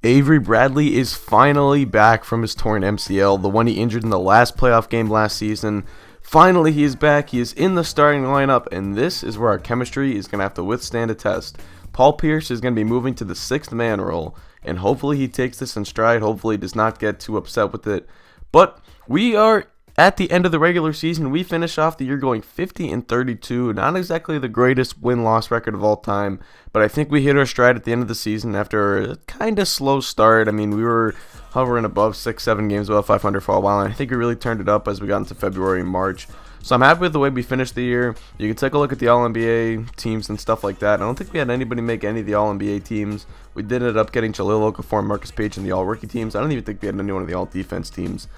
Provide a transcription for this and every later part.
Avery Bradley is finally back from his torn MCL, the one he injured in the last playoff game last season. Finally, he is back. He is in the starting lineup, and this is where our chemistry is going to have to withstand a test. Paul Pierce is going to be moving to the sixth man role, and hopefully he takes this in stride. Hopefully he does not get too upset with it. But we are at the end of the regular season. We finish off the year going 50-32. Not exactly the greatest win-loss record of all time, but I think we hit our stride at the end of the season after a kind of slow start. I mean, we were hovering above 6-7 games above 500 for a while, and I think we really turned it up as we got into February and March. So I'm happy with the way we finished the year. You can take a look at the All-NBA teams and stuff like that. I don't think we had anybody make any of the All-NBA teams. We did end up getting Jahlil Okafor and Marcus Page in the All-Rookie teams. I don't even think we had anyone of the All-Defense teams.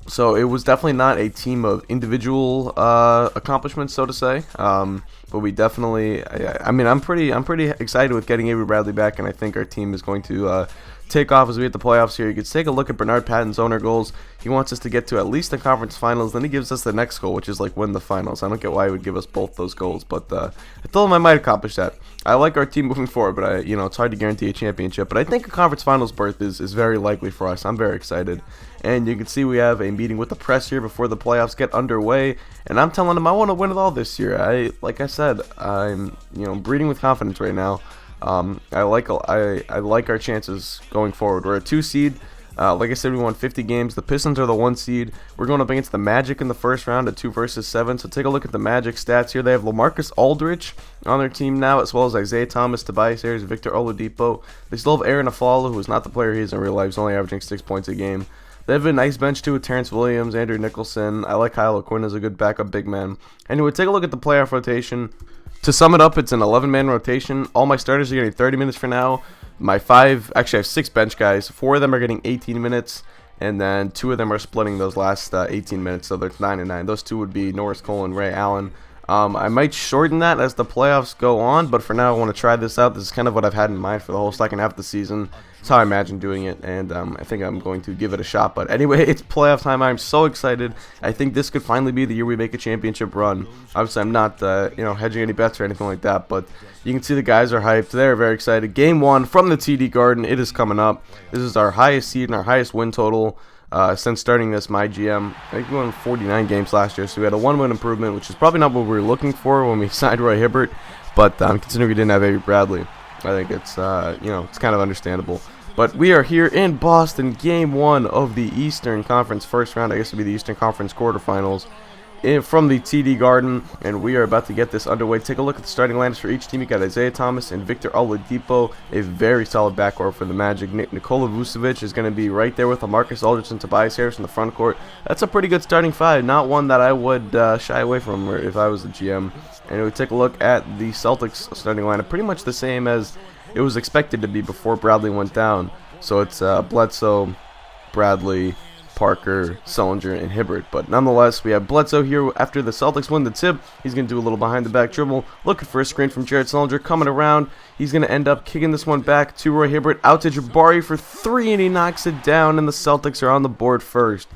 So it was definitely not a team of individual accomplishments, so to say. But we definitely, I mean, I'm pretty excited with getting Avery Bradley back, and I think our team is going to take off as we hit the playoffs here. You can take a look at Bernard Patton's owner goals. He wants us to get to at least the conference finals. Then he gives us the next goal, which is like win the finals. I don't get why he would give us both those goals, but I told him I might accomplish that. I like our team moving forward, but it's hard to guarantee a championship. But I think a conference finals berth is very likely for us. I'm very excited. And you can see we have a meeting with the press here before the playoffs get underway. And I'm telling them I want to win it all this year. Like I said, I'm breathing with confidence right now. I like our chances going forward. We're a 2 seed. Like I said, we won 50 games. The Pistons are the 1 seed. We're going up against the Magic in the first round at 2 versus 7. So take a look at the Magic stats here. They have LaMarcus Aldridge on their team now, as well as Isaiah Thomas, Tobias Harris, Victor Oladipo. They still have Aaron Aflalo, who is not the player he is in real life. He's only averaging 6 points a game. They have a nice bench too with Terrence Williams, Andrew Nicholson. I like Kyle O'Quinn as a good backup big man. Anyway, take a look at the playoff rotation. To sum it up, it's an 11-man rotation. All my starters are getting 30 minutes for now. I have 6 bench guys. 4 of them are getting 18 minutes, and then 2 of them are splitting those last 18 minutes, so there's 9 and 9. Those 2 would be Norris Cole and Ray Allen. I might shorten that as the playoffs go on, but for now I want to try this out. This is kind of what I've had in mind for the whole second half of the season. It's how I imagine doing it, and I think I'm going to give it a shot. But anyway, it's playoff time. I'm so excited. I think this could finally be the year we make a championship run. Obviously, I'm not hedging any bets or anything like that, but you can see the guys are hyped. They're very excited. Game 1 from the TD Garden. It is coming up. This is our highest seed and our highest win total since starting this MyGM. I think we won 49 games last year, so we had a 1-win improvement, which is probably not what we were looking for when we signed Roy Hibbert. But considering we didn't have Avery Bradley, I think it's it's kind of understandable. But we are here in Boston, Game 1 of the Eastern Conference first round. I guess it would be the Eastern Conference Quarterfinals from the TD Garden, and we are about to get this underway. Take a look at the starting lineups for each team. You got Isaiah Thomas and Victor Oladipo, a very solid backcourt for the Magic. Nikola Vucevic is going to be right there with LaMarcus Aldridge and Tobias Harris in the front court. That's a pretty good starting 5, not one that I would shy away from if I was the GM. And we take a look at the Celtics starting lineup, pretty much the same as it was expected to be before Bradley went down. So it's Bledsoe, Bradley, Parker, Sullinger, and Hibbert. But nonetheless, we have Bledsoe here after the Celtics win the tip. He's going to do a little behind-the-back dribble, looking for a screen from Jared Sullinger, coming around. He's going to end up kicking this one back to Roy Hibbert, out to Jabari for 3, and he knocks it down, and the Celtics are on the board first.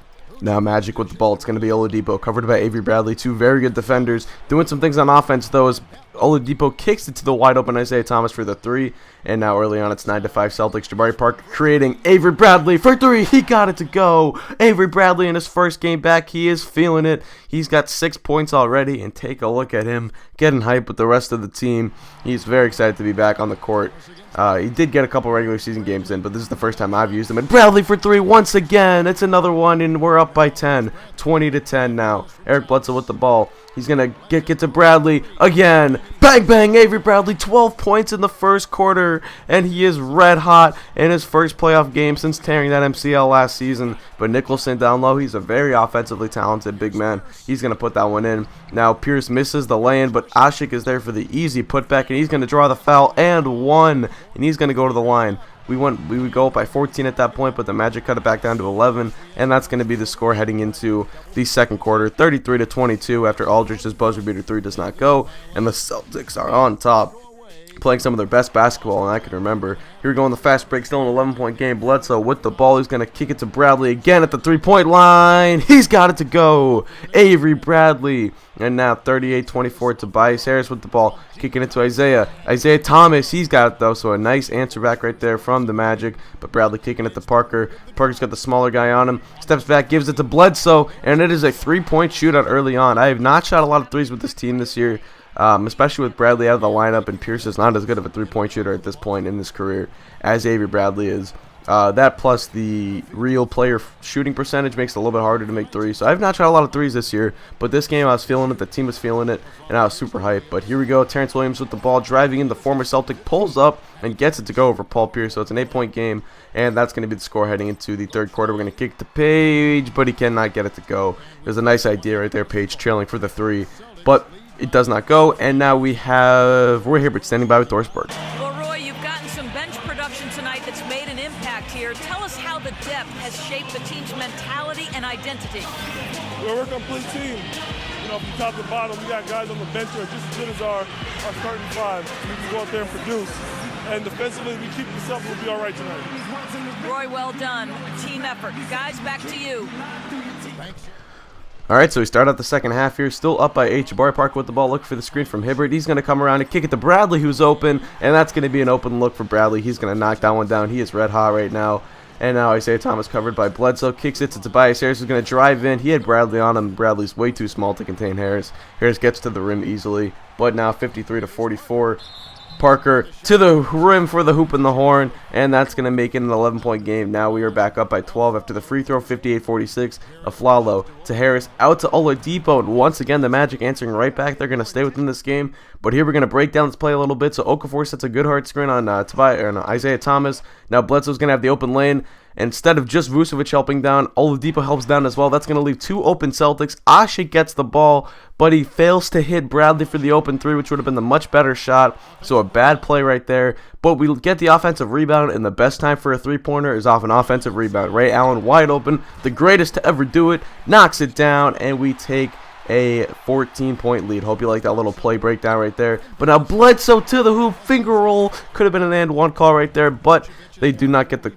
Now Magic with the ball. It's going to be Oladipo, covered by Avery Bradley. 2 very good defenders. Doing some things on offense, though, as Oladipo kicks it to the wide-open Isaiah Thomas for the 3. And now early on, it's 9-5 Celtics. Jabari Parker creating Avery Bradley for 3. He got it to go. Avery Bradley in his first game back. He is feeling it. He's got 6 points already. And take a look at him getting hyped with the rest of the team. He's very excited to be back on the court. He did get a couple regular season games in, but this is the first time I've used him. And Bradley for 3 once again. It's another one, and we're up by 10. 20-10 now. Eric Bledsoe with the ball. He's going to get to Bradley again. Bang, bang, Avery Bradley, 12 points in the first quarter, and he is red hot in his first playoff game since tearing that MCL last season. But Nicholson down low, he's a very offensively talented big man. He's going to put that one in. Now Pierce misses the lay-in, but Ashik is there for the easy putback, and he's going to draw the foul and 1, and he's going to go to the line. We would go up by 14 at that point, but the Magic cut it back down to 11, and that's going to be the score heading into the second quarter, 33-22 after Aldridge's buzzer beater 3 does not go, and the Celtics are on top. playing some of their best basketball, and I can remember. Here we go on the fast break, still an 11-point game. Bledsoe with the ball. He's going to kick it to Bradley again at the three-point line. He's got it to go. Avery Bradley. And now 38-24, Tobias Harris with the ball, kicking it to Isaiah. Isaiah Thomas, he's got it though, so a nice answer back right there from the Magic. But Bradley kicking it to Parker. Parker's got the smaller guy on him. Steps back, gives it to Bledsoe, and it is a three-point shootout early on. I have not shot a lot of threes with this team this year, especially with Bradley out of the lineup, and Pierce is not as good of a three-point shooter at this point in his career as Avery Bradley is. That plus the real player shooting percentage makes it a little bit harder to make threes. So I've not shot a lot of threes this year, but this game I was feeling it, the team was feeling it, and I was super hyped. But here we go, Terrence Williams with the ball, driving in, the former Celtic pulls up and gets it to go over Paul Pierce. So it's an 8-point game, and that's going to be the score heading into the third quarter. We're going to kick to Page, but he cannot get it to go. There's a nice idea right there, Page trailing for the three, but it does not go. And now we have Roy Hibbert standing by with Dorsberg. Tonight that's made an impact here. Tell us how the depth has shaped the team's mentality and identity. We're a complete team. You know, from top to bottom, we got guys on the bench who are just as good as our starting five. We can go out there and produce. And defensively, we keep this up, we'll be all right tonight. Roy, well done. Team effort. Guys, back to you. Thanks. Alright, so we start out the second half here, still up by 8. Jabari Parker with the ball, looking for the screen from Hibbert. He's going to come around and kick it to Bradley, who's open, and that's going to be an open look for Bradley. He's going to knock that one down. He is red hot right now. And now Isaiah Thomas covered by Bledsoe, kicks it to Tobias Harris, who's going to drive in. He had Bradley on him. Bradley's way too small to contain Harris. Harris gets to the rim easily, but now 53-44. Parker to the rim for the hoop and the horn, and that's going to make it an 11-point game. Now we are back up by 12 after the free throw, 58-46. Aflalo to Harris, out to Oladipo, and once again the Magic answering right back. They're going to stay within this game, but here we're going to break down this play a little bit. So Okafor sets a good hard screen on Isaiah Thomas. Now Bledsoe's going to have the open lane. Instead of just Vucevic helping down, Oladipo helps down as well. That's going to leave two open Celtics. Ashe gets the ball, but he fails to hit Bradley for the open three, which would have been the much better shot. So a bad play right there. But we get the offensive rebound, and the best time for a three-pointer is off an offensive rebound. Ray Allen wide open, the greatest to ever do it, knocks it down, and we take a 14-point lead. Hope you like that little play breakdown right there. But now Bledsoe to the hoop, finger roll. Could have been an and one call right there, but they do not get the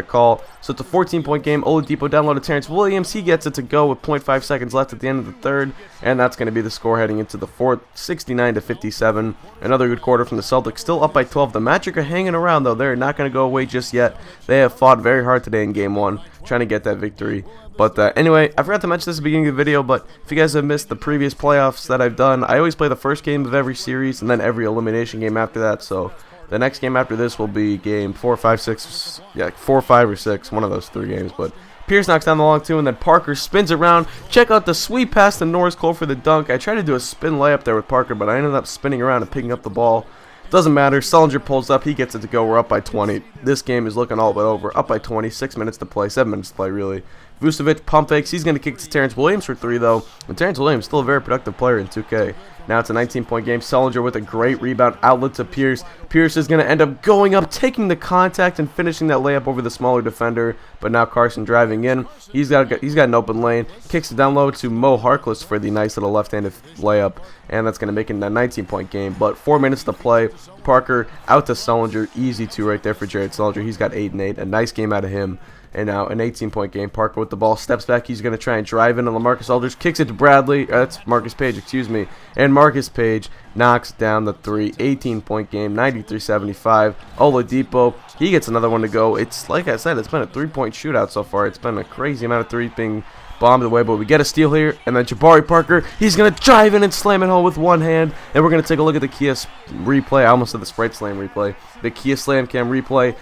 call. So it's a 14-point game. Oladipo down low to Terrence Williams. He gets it to go with 0.5 seconds left at the end of the third, and that's going to be the score heading into the fourth, 69-57. Another good quarter from the Celtics, still up by 12. The Magic are hanging around though. They're not going to go away just yet. They have fought very hard today in Game 1, trying to get that victory. But anyway, I forgot to mention this at the beginning of the video, but if you guys have missed the previous playoffs that I've done, I always play the first game of every series and then every elimination game after that. So the next game after this will be game 4, 5, 6, yeah, 4, 5, or 6, one of those three games. But Pierce knocks down the long two, and then Parker spins around. Check out the sweep pass to Norris Cole for the dunk. I tried to do a spin layup there with Parker, but I ended up spinning around and picking up the ball. Doesn't matter. Sullinger pulls up. He gets it to go. We're up by 20. This game is looking all but over. Up by 20. 6 minutes to play. 7 minutes to play, really. Vucevic pump fakes. He's going to kick to Terrence Williams for 3, though. And Terrence Williams still a very productive player in 2K. Now it's a 19-point game. Sullinger with a great rebound outlet to Pierce. Pierce is going to end up going up, taking the contact, and finishing that layup over the smaller defender. But now Carson driving in. He's got an open lane. Kicks it down low to Mo Harkless for the nice little left-handed layup. And that's going to make it a 19-point game. But 4 minutes to play. Parker out to Sullinger. Easy 2 right there for Jared Sullinger. He's got 8 and 8. A nice game out of him. And now an 18-point game. Parker with the ball, steps back. He's going to try and drive in on LaMarcus Aldridge. Kicks it to Bradley. That's Marcus Page, excuse me. And Marcus Page knocks down the 3. 18-point game, 93-75. Oladipo, he gets another one to go. It's, like I said, it's been a 3-point shootout so far. It's been a crazy amount of threes being bombed away, but we get a steal here. And then Jabari Parker, he's going to drive in and slam it home with one hand. And we're going to take a look at the Kia replay. I almost said the Sprite Slam replay. The Kia Slam Cam replay.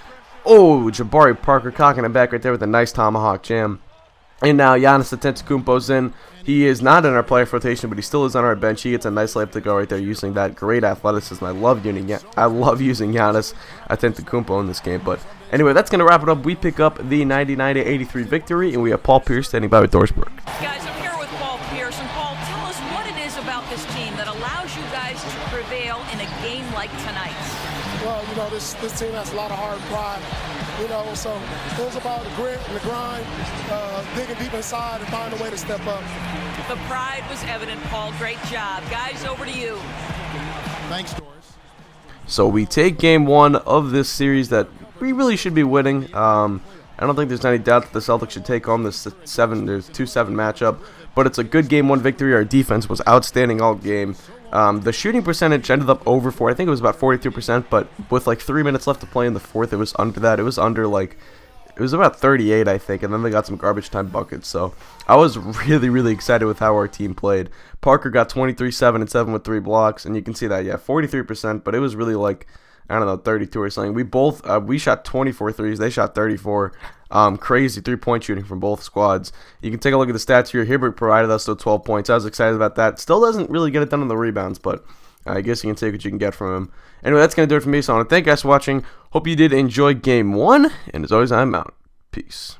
Oh, Jabari Parker cocking it back right there with a nice tomahawk jam. And now Giannis Antetokounmpo's in. He is not in our playoff rotation, but he still is on our bench. He gets a nice layup to go right there using that great athleticism. I love using Giannis Antetokounmpo in this game. But anyway, that's going to wrap it up. We pick up the 99-83 victory, and we have Paul Pierce standing by with Dorsberg. Guys, I'm here with Paul Pierce. And Paul, tell us what it is about this team that allows you guys to prevail in a game like tonight. Well, you know, this team has a lot of heart and pride, you know, so it was about the grit and the grind, digging deep inside and finding a way to step up. The pride was evident, Paul. Great job. Guys, over to you. Thanks, Doris. So we take game 1 of this series that we really should be winning. I don't think there's any doubt that the Celtics should take home this 2-7 matchup, but it's a good game 1 victory. Our defense was outstanding all game. The shooting percentage ended up over 4. I think it was about 42%, but with like 3 minutes left to play in the fourth, it was under that. It was under like, it was about 38, I think, and then they got some garbage time buckets. So I was really excited with how our team played. Parker got 23, 7, and 7 with 3 blocks, and you can see that, yeah, 43%, but it was really like, I don't know, 32 or something. We both, we shot 24 threes. They shot 34. Crazy three-point shooting from both squads. You can take a look at the stats here. Hibbert provided us with 12 points. I was excited about that. Still doesn't really get it done on the rebounds, but I guess you can take what you can get from him. Anyway, that's going to do it for me. So I want to thank you guys for watching. Hope you did enjoy game 1. And as always, I'm out. Peace.